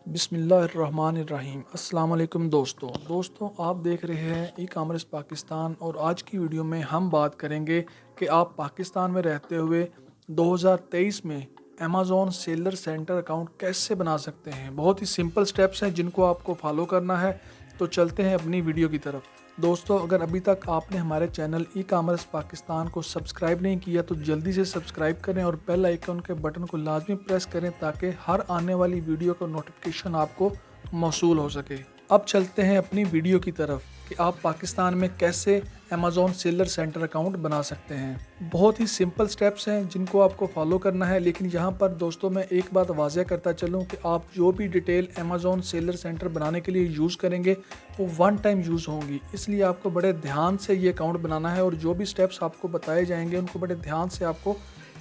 बिस्मिल्लाहिर्रहमानिर्रहीम। अस्सलाम वालेकुम दोस्तों आप देख रहे हैं ई कॉमर्स पाकिस्तान और आज की वीडियो में हम बात करेंगे कि आप पाकिस्तान में रहते हुए 2023 में अमेज़ॉन सेलर सेंटर अकाउंट कैसे बना सकते हैं। बहुत ही सिंपल स्टेप्स हैं जिनको आपको फॉलो करना है। तो चलते हैं अपनी वीडियो की तरफ। दोस्तों अगर अभी तक आपने हमारे चैनल ई कॉमर्स पाकिस्तान को सब्सक्राइब नहीं किया तो जल्दी से सब्सक्राइब करें और बेल आइकन के बटन को लाजमी प्रेस करें ताकि हर आने वाली वीडियो का नोटिफिकेशन आपको मौसूल हो सके। अब चलते हैं अपनी वीडियो की तरफ कि आप पाकिस्तान में कैसे अमेज़ॉन सेलर सेंटर अकाउंट बना सकते हैं। बहुत ही सिंपल स्टेप्स हैं जिनको आपको फॉलो करना है, लेकिन यहाँ पर दोस्तों मैं एक बात वाज़ह करता चलूँ कि आप जो भी डिटेल अमेज़ॉन सेलर सेंटर बनाने के लिए यूज़ करेंगे वो वन टाइम यूज़ होंगी, इसलिए आपको बड़े ध्यान से ये अकाउंट बनाना है और जो भी स्टेप्स आपको बताए जाएंगे उनको बड़े ध्यान से आपको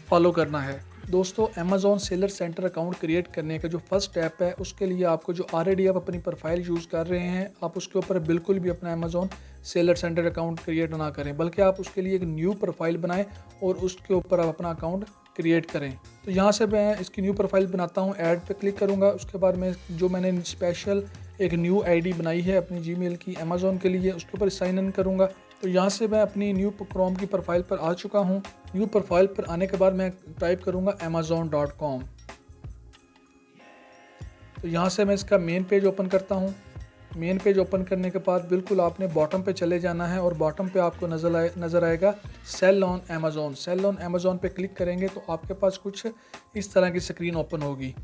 फॉलो करना है। दोस्तों Amazon seller centre account create करने का जो फर्स्ट स्टेप है उसके लिए आपको जो ऑलरेडी आप अपनी प्रोफाइल यूज़ कर रहे हैं आप उसके ऊपर बिल्कुल भी अपना Amazon seller centre account create ना करें, बल्कि आप उसके लिए एक न्यू प्रोफाइल बनाएं और उसके ऊपर आप अपना अकाउंट क्रिएट करें। तो यहाँ से मैं इसकी न्यू प्रोफाइल बनाता हूँ, ऐड पे क्लिक करूँगा। उसके बाद मैं जो मैंने स्पेशल एक न्यू आईडी बनाई है अपनी जीमेल की अमेज़ॉन के लिए उसके ऊपर साइन इन करूँगा। तो यहाँ से मैं अपनी न्यू क्रोम की प्रोफाइल पर आ चुका हूँ। न्यू प्रोफाइल पर आने के बाद मैं टाइप करूँगा amazon.com। तो यहाँ से मैं इसका मेन पेज ओपन करता हूँ। मेन पेज ओपन करने के बाद बिल्कुल आपने बॉटम पे चले जाना है और बॉटम पे आपको नज़र आएगा sale on Amazon. Sale on Amazon पे क्लिक करेंगे तो आपके पास कुछ इस तरह की स्क्रीन ओपन होगी।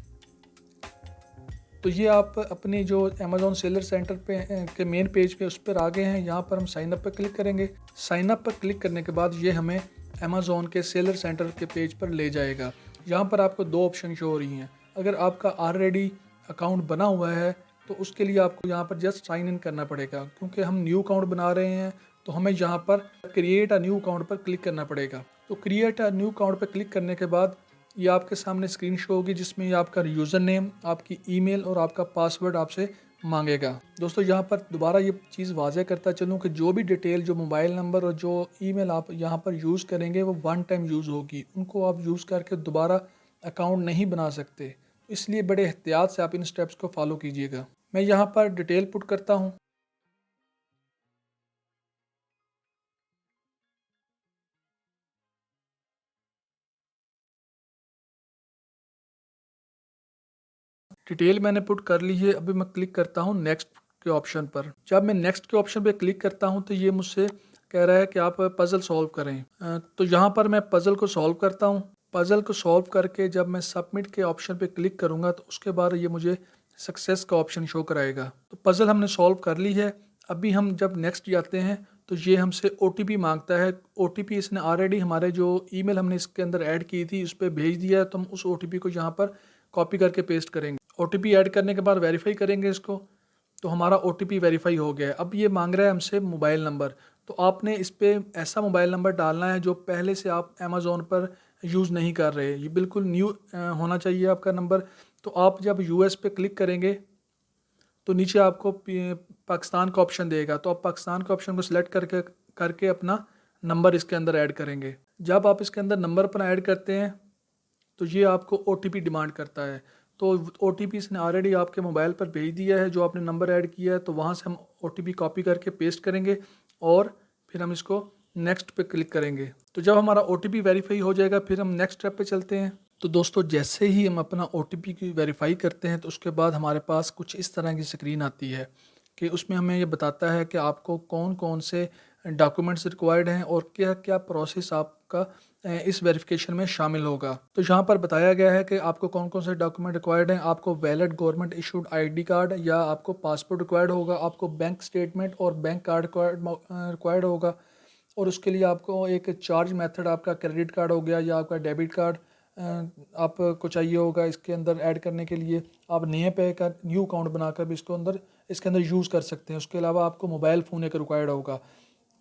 तो ये आप अपनी जो अमेज़ॉन सेलर सेंटर पे के मेन पेज पे उस पर आ गए हैं। यहाँ पर हम साइन अप पर क्लिक करेंगे। साइन अप पर क्लिक करने के बाद ये हमें अमेज़ॉन के सेलर सेंटर के पेज पर ले जाएगा। यहाँ पर आपको दो ऑप्शन शो हो रही हैं। अगर आपका ऑलरेडी अकाउंट बना हुआ है तो उसके लिए आपको यहाँ पर जस्ट साइन इन करना पड़ेगा, क्योंकि हम न्यू अकाउंट बना रहे हैं तो हमें यहाँ पर क्रिएट अ न्यू अकाउंट पर क्लिक करना पड़ेगा। तो क्रिएट अ न्यू अकाउंट पर क्लिक करने के बाद ये आपके सामने स्क्रीन शो होगी जिसमें ये आपका यूज़र नेम, आपकी ईमेल और आपका पासवर्ड आपसे मांगेगा। दोस्तों यहाँ पर दोबारा ये चीज़ वाज़ह करता चलूँ कि जो भी डिटेल, जो मोबाइल नंबर और जो ईमेल आप यहाँ पर यूज़ करेंगे वो वन टाइम यूज़ होगी, उनको आप यूज़ करके दोबारा अकाउंट नहीं बना सकते। इसलिए बड़े एहतियात से आप इन स्टेप्स को फॉलो कीजिएगा। मैं यहाँ पर डिटेल पुट करता हूँ। डिटेल मैंने पुट कर ली है। अभी मैं क्लिक करता हूँ नेक्स्ट के ऑप्शन पर। जब मैं नेक्स्ट के ऑप्शन पे क्लिक करता हूँ तो ये मुझसे कह रहा है कि आप पज़ल सॉल्व करें। तो यहाँ पर मैं पज़ल को सॉल्व करता हूँ। पज़ल को सॉल्व करके जब मैं सबमिट के ऑप्शन पे क्लिक करूँगा तो उसके बाद ये मुझे सक्सेस का ऑप्शन शो कराएगा। तो पज़ल हमने सॉल्व कर ली है। अभी हम जब नेक्स्ट जाते हैं तो ये हमसे OTP मांगता है। OTP इसने ऑलरेडी हमारे जो ईमेल हमने इसके अंदर ऐड की थी उस पर भेज दिया है, तो हम उस OTP को यहाँ पर कॉपी करके पेस्ट करेंगे। OTP ऐड करने के बाद वेरीफाई करेंगे इसको, तो हमारा OTP वेरीफाई हो गया है। अब ये मांग रहा है हमसे मोबाइल नंबर, तो आपने इस पर ऐसा मोबाइल नंबर डालना है जो पहले से आप अमेज़ॉन पर यूज़ नहीं कर रहे। ये बिल्कुल न्यू होना चाहिए आपका नंबर। तो आप जब US पे क्लिक करेंगे तो नीचे आपको पाकिस्तान का ऑप्शन देगा, तो आप पाकिस्तान के ऑप्शन को सिलेक्ट करके करके अपना नंबर इसके अंदर ऐड करेंगे। जब आप इसके अंदर नंबर अपना ऐड करते हैं तो ये आपको OTP डिमांड करता है। तो OTP इसने ऑलरेडी आपके मोबाइल पर भेज दिया है जो आपने नंबर ऐड किया है, तो वहाँ से हम OTP कॉपी करके पेस्ट करेंगे और फिर हम इसको नेक्स्ट पे क्लिक करेंगे। तो जब हमारा OTP वेरीफाई हो जाएगा फिर हम नेक्स्ट स्टेप पे चलते हैं। तो दोस्तों जैसे ही हम अपना OTP की वेरीफाई करते हैं तो उसके बाद हमारे पास कुछ इस तरह की स्क्रीन आती है कि उसमें हमें ये बताता है कि आपको कौन कौन से डॉक्यूमेंट्स रिक्वायर्ड हैं और क्या क्या प्रोसेस आपका इस वेरिफिकेशन में शामिल होगा। तो यहाँ पर बताया गया है कि आपको कौन कौन से डॉक्यूमेंट रिक्वायर्ड हैं। आपको valid government issued ID card या आपको पासपोर्ट रिक्वायर्ड होगा, आपको बैंक स्टेटमेंट और बैंक कार्ड रिक्वायर्ड होगा, और उसके लिए आपको एक चार्ज मेथड आपका क्रेडिट कार्ड हो गया या आपका डेबिट कार्ड आपको चाहिए होगा इसके अंदर ऐड करने के लिए। आप नए पे का न्यू अकाउंट बनाकर भी इसके अंदर यूज़ कर सकते हैं। उसके अलावा आपको मोबाइल फ़ोन एक रिक्वायर्ड होगा।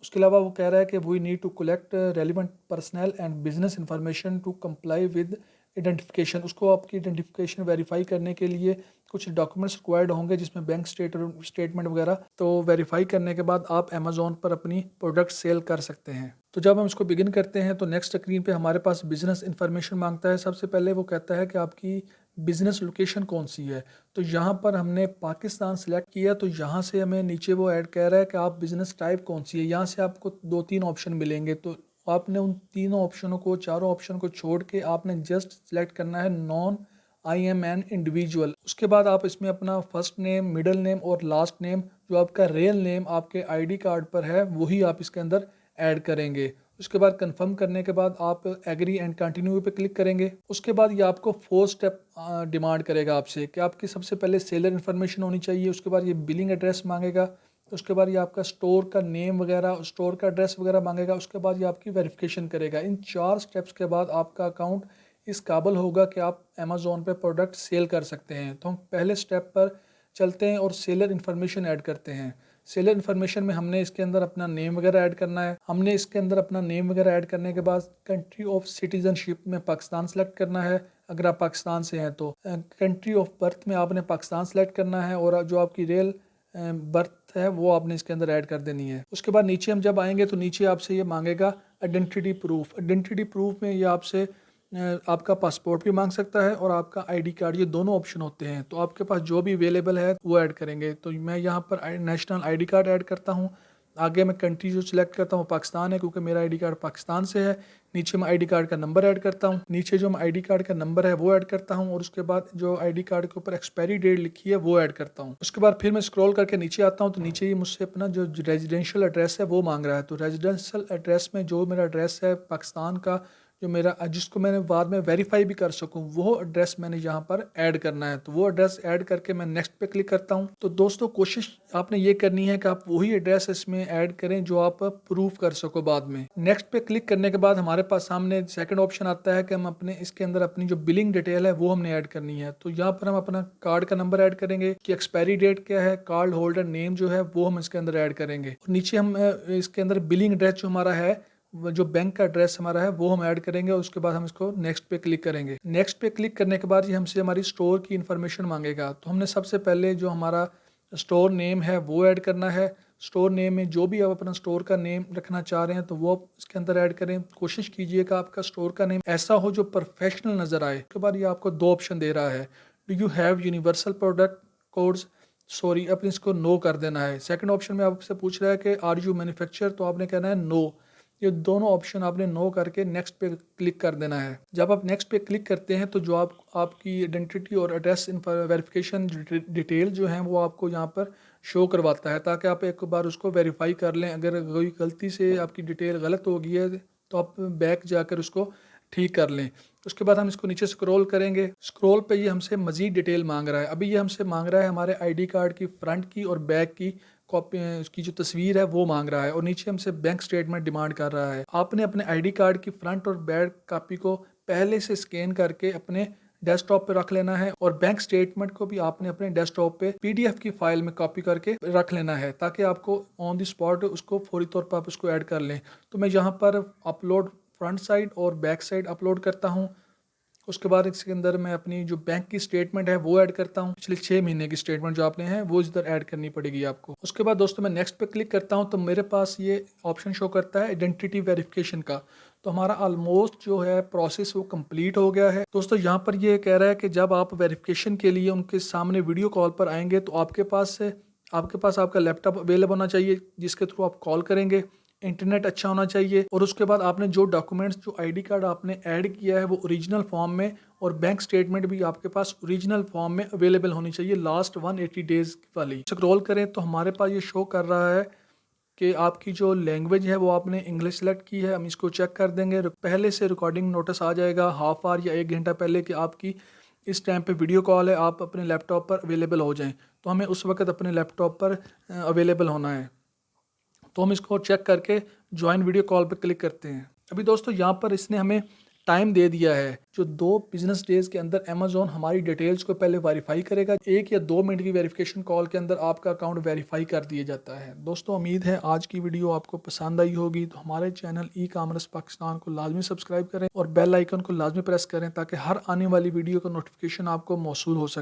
उसके अलावा वो कह रहा है कि we need to collect relevant personal and business information to comply with identification. उसको आपकी आइडेंटिफिकेशन वेरीफाई करने के लिए कुछ डॉक्यूमेंट्स रिक्वायर्ड होंगे जिसमें बैंक स्टेटमेंट वगैरह। तो वेरीफाई करने के बाद आप अमेज़ॉन पर अपनी प्रोडक्ट सेल कर सकते हैं। तो जब हम इसको बिगिन करते हैं तो नेक्स्ट स्क्रीन पे हमारे पास बिजनेस इंफॉर्मेशन मांगता है। सबसे पहले वो कहता है कि आपकी बिज़नेस लोकेशन कौन सी है। तो यहाँ पर हमने पाकिस्तान सेलेक्ट किया, तो यहाँ से हमें नीचे वो ऐड कह रहा है कि आप बिज़नेस टाइप कौन सी है। यहाँ से आपको 2-3 ऑप्शन मिलेंगे, तो आपने उन तीनों ऑप्शनों को, चारों ऑप्शन को छोड़ के आपने जस्ट सेलेक्ट करना है non I am an individual. उसके बाद आप इसमें अपना फर्स्ट नेम, मिडिल नेम और लास्ट नेम, जो आपका रियल नेम आपके आईडी कार्ड पर है, वही आप इसके अंदर ऐड करेंगे। उसके बाद कंफर्म करने के बाद आप एग्री एंड कंटिन्यू पे क्लिक करेंगे। उसके बाद ये आपको 4 स्टेप डिमांड करेगा आपसे कि आपकी सबसे पहले सेलर इन्फॉर्मेशन होनी चाहिए। उसके बाद ये बिलिंग एड्रेस मांगेगा। उसके बाद ये आपका स्टोर का नेम वगैरह, स्टोर का एड्रेस वगैरह मांगेगा। उसके बाद ये आपकी वेरिफिकेशन करेगा। इन 4 स्टेप्स के बाद आपका अकाउंट इस काबिल होगा कि आप अमेज़ोन पे प्रोडक्ट सेल कर सकते हैं। तो हम पहले स्टेप पर चलते हैं और सेलर इन्फॉर्मेशन ऐड करते हैं। सेलर इन्फॉर्मेशन में हमने इसके अंदर अपना नेम वगैरह ऐड करना है। हमने इसके अंदर अपना नेम वगैरह ऐड करने के बाद कंट्री ऑफ सिटीजनशिप में पाकिस्तान सेलेक्ट करना है, अगर आप पाकिस्तान से हैं तो। कंट्री ऑफ बर्थ में आपने पाकिस्तान सेलेक्ट करना है, और जो आपकी रियल बर्थ है वो आपने इसके अंदर ऐड कर देनी है। उसके बाद नीचे हम जब आएंगे तो नीचे आपसे ये मांगेगा आइडेंटिटी प्रूफ। आइडेंटिटी प्रूफ में ये आपसे आपका पासपोर्ट भी मांग सकता है और आपका आईडी कार्ड, ये दोनों ऑप्शन होते हैं। तो आपके पास जो भी अवेलेबल है वो ऐड करेंगे। तो मैं यहाँ पर नेशनल आईडी कार्ड ऐड करता हूँ। आगे मैं कंट्री जो सिलेक्ट करता हूँ पाकिस्तान है, क्योंकि मेरा आईडी कार्ड पाकिस्तान से है। नीचे मैं आईडी कार्ड का नंबर ऐड करता हूँ। नीचे जो मैं आईडी कार्ड का नंबर है वो ऐड करता हूँ, और उसके बाद जो आईडी कार्ड के ऊपर एक्सपायरी डेट लिखी है वो ऐड करता हूँ। उसके बाद फिर मैं स्क्रॉल करके नीचे आता हूँ, तो नीचे ये मुझसे अपना जो रेजिडेंशियल एड्रेस है वो मांग रहा है। तो रेजिडेंशियल एड्रेस में जो मेरा एड्रेस है पाकिस्तान का, जो मेरा जिसको मैंने बाद में वेरीफाई भी कर सकूं, वो एड्रेस मैंने यहाँ पर ऐड करना है। तो वो एड्रेस ऐड करके मैं नेक्स्ट पे क्लिक करता हूँ। तो दोस्तों कोशिश आपने ये करनी है कि आप वही एड्रेस इसमें ऐड करें जो आप प्रूफ कर सको बाद में। नेक्स्ट पे क्लिक करने के बाद हमारे पास सामने सेकंड ऑप्शन आता है कि हम अपने इसके अंदर अपनी जो बिलिंग डिटेल है वो हमने ऐड करनी है। तो यहाँ पर हम अपना कार्ड का नंबर ऐड करेंगे, कि एक्सपायरी डेट क्या है, कार्ड होल्डर नेम जो है वो हम इसके अंदर ऐड करेंगे। और नीचे हम इसके अंदर बिलिंग एड्रेस जो हमारा है, जो बैंक का एड्रेस हमारा है वो हम ऐड करेंगे। और उसके बाद हम इसको नेक्स्ट पे क्लिक करेंगे। नेक्स्ट पे क्लिक करने के बाद ये हमसे हमारी स्टोर की इन्फॉर्मेशन मांगेगा। तो हमने सबसे पहले जो हमारा स्टोर नेम है वो ऐड करना है। स्टोर नेम में जो भी आप अपना स्टोर का नेम रखना चाह रहे हैं तो वो इसके अंदर ऐड करें। कोशिश कीजिएगा आपका स्टोर का नेम ऐसा हो जो प्रोफेशनल नज़र आए। उसके बाद ये आपको 2 ऑप्शन दे रहा है, do you have universal product codes, sorry अपने इसको नो कर देना है। सेकंड ऑप्शन में आपसे पूछ रहा है कि आर यू मैन्युफैक्चर, तो आपने कहना है नो। ये दोनों ऑप्शन आपने नो करके नेक्स्ट पे क्लिक कर देना है। जब आप नेक्स्ट पे क्लिक करते हैं तो जो आपकी आइडेंटिटी और एड्रेस वेरिफिकेशन डिटेल जो है वो आपको यहाँ पर शो करवाता है, ताकि आप एक बार उसको वेरीफाई कर लें। अगर कोई गलती से आपकी डिटेल गलत हो गई है तो आप बैक जाकर उसको ठीक कर लें। उसके बाद हम इसको नीचे स्क्रॉल करेंगे। स्क्रॉल पे ये हमसे मज़ीद डिटेल मांग रहा है। अभी ये हमसे मांग रहा है हमारे आईडी कार्ड की फ्रंट की और बैक की कॉपी, उसकी जो तस्वीर है वो मांग रहा है। और नीचे हमसे बैंक स्टेटमेंट डिमांड कर रहा है। आपने अपने आईडी कार्ड की फ्रंट और बैक कॉपी को पहले से स्कैन करके अपने डेस्कटॉप पे रख लेना है, और बैंक स्टेटमेंट को भी आपने अपने डेस्कटॉप पे पीडीएफ की फाइल में कॉपी करके रख लेना है, ताकि आपको ऑन द स्पॉट उसको फौरी तौर पर आप उसको ऐड कर लें। तो मैं यहाँ पर अपलोड फ्रंट साइड और बैक साइड अपलोड करता हूँ। उसके बाद इसके अंदर मैं अपनी जो बैंक की स्टेटमेंट है वो ऐड करता हूँ। पिछले 6 महीने की स्टेटमेंट जो आपने है वो इधर ऐड करनी पड़ेगी आपको। उसके बाद दोस्तों मैं नेक्स्ट पे क्लिक करता हूँ, तो मेरे पास ये ऑप्शन शो करता है आइडेंटिटी वेरिफिकेशन का। तो हमारा ऑलमोस्ट जो है प्रोसेस वो कंप्लीट हो गया है। दोस्तों यहाँ पर ये कह रहा है कि जब आप वेरिफिकेशन के लिए उनके सामने वीडियो कॉल पर आएंगे तो आपके पास आपका लैपटॉप अवेलेबल होना चाहिए, जिसके थ्रू आप कॉल करेंगे। इंटरनेट अच्छा होना चाहिए, और उसके बाद आपने जो डॉक्यूमेंट्स, जो आईडी कार्ड आपने ऐड किया है वो ओरिजिनल फॉर्म में, और बैंक स्टेटमेंट भी आपके पास ओरिजिनल फॉर्म में अवेलेबल होनी चाहिए, लास्ट 180 डेज वाली। स्क्रॉल करें तो हमारे पास ये शो कर रहा है कि आपकी जो लैंग्वेज है वो आपने इंग्लिश सेलेक्ट की है। हम इसको चेक कर देंगे। पहले से रिकॉर्डिंग नोटिस आ जाएगा हाफ आवर या 1 घंटा पहले कि आपकी इस टाइम पे वीडियो कॉल है, आप अपने लैपटॉप पर अवेलेबल हो जाएं। तो हमें उस वक्त अपने लैपटॉप पर अवेलेबल होना है। तो हम इसको चेक करके ज्वाइन वीडियो कॉल पे क्लिक करते हैं। अभी दोस्तों यहाँ पर इसने हमें टाइम दे दिया है, जो 2 बिजनेस डेज के अंदर अमेजोन हमारी डिटेल्स को पहले वेरीफाई करेगा। 1 या 2 मिनट की वेरिफिकेशन कॉल के अंदर आपका अकाउंट वेरीफाई कर दिया जाता है। दोस्तों उम्मीद है आज की वीडियो आपको पसंद आई होगी। तो हमारे चैनल ई कॉमर्स पाकिस्तान को लाजमी सब्सक्राइब करें और बेल आइकन को लाजमी प्रेस करें, ताकि हर आने वाली वीडियो का नोटिफिकेशन आपको मौसूल हो सके।